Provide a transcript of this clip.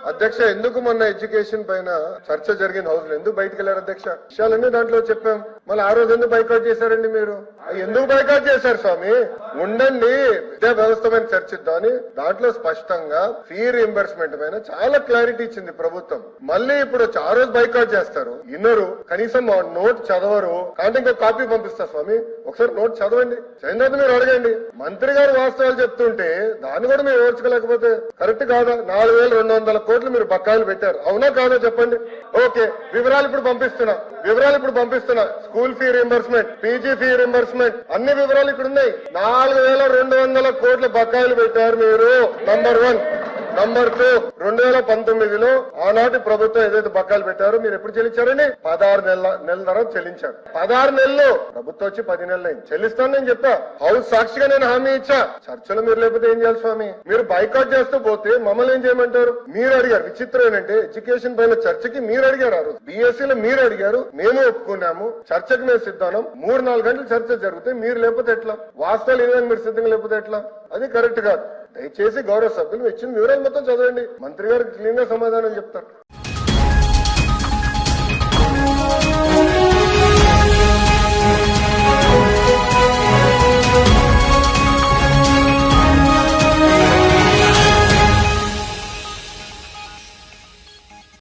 అధ్యక్ష ఎందుకు మొన్న ఎడ్యుకేషన్ పైన చర్చ జరిగిన హౌస్ లో ఎందుకు బయటకు వెళ్ళారు అధ్యక్ష? విషయాలన్నీ దాంట్లో చెప్పాం. మళ్ళీ ఆ రోజు ఎందుకు బైకాట్ చేశారండి మీరు? ఎందుకు బైకాట్ చేశారు స్వామి? ఉండండి, విద్యా వ్యవస్థ పైన చర్చిద్దామని దాంట్లో స్పష్టంగా ఫీ రీఎంబర్స్మెంట్ పైన చాలా క్లారిటీ ఇచ్చింది ప్రభుత్వం. మళ్ళీ ఇప్పుడు ఆ రోజు బైకాట్ చేస్తారు, ఇన్నరు, కనీసం నోట్ చదవరు. అంటే ఇంకో కాపీ పంపిస్తా స్వామి, ఒకసారి నోట్ చదవండి, చదివిన మీరు అడగండి. మంత్రి గారు వాస్తవాలు చెప్తుంటే దాన్ని కూడా మీరు ఓర్చుకోలేకపోతే కరెక్ట్ కాదా? 4,200 కోట్లు మీరు బకాయిలు పెట్టారు, అవునా కాదా చెప్పండి? ఓకే, వివరాలు ఇప్పుడు పంపిస్తున్నా. School fee reimbursement, PG fee reimbursement, అన్ని వివరాలు ఇక్కడ ఉన్నాయి. 4,200 కోట్ల బకాయిలు పెట్టారు మీరు. నంబర్ 1. నంబర్ 2, 2019లో ఆనాటి ప్రభుత్వం ఏదైతే బకాయిలు పెట్టారో మీరు ఎప్పుడు చెల్లించారని 16 నెలల తర్వాత చెల్లించారు. 16 నెలలు, ప్రభుత్వం వచ్చి 10 నెలలు అయింది. చెల్లిస్తాను నేను చెప్పా, హౌస్ సాక్షిగా నేను హామీ ఇచ్చా. చర్చలు మీరు లేకపోతే ఏం చేయాలి స్వామి? మీరు బైకాట్ చేస్తూ పోతే మమ్మల్ని ఏం చేయమంటారు? మీరు అడిగారు. విచిత్రం ఏంటంటే ఎడ్యుకేషన్ పైన చర్చకి మీరు అడిగారు. ఆ రోజు బీఎస్సీలో మీరు అడిగారు, మేము ఒప్పుకున్నాము. చర్చకు మేము సిద్ధానం. 3-4 గంటలు చర్చ జరిగితే మీరు లేకపోతే ఎట్లా? వాస్తవాలు ఏదైనా మీరు సిద్ధంగా లేకపోతే ఎట్లా? అది కరెక్ట్ కాదు. దయచేసి గౌరవ సభ్యులు ఇచ్చిన వివరాలు మొత్తం చదవండి, మంత్రి గారికి క్లీన్ గా సమాధానం చెప్తారు.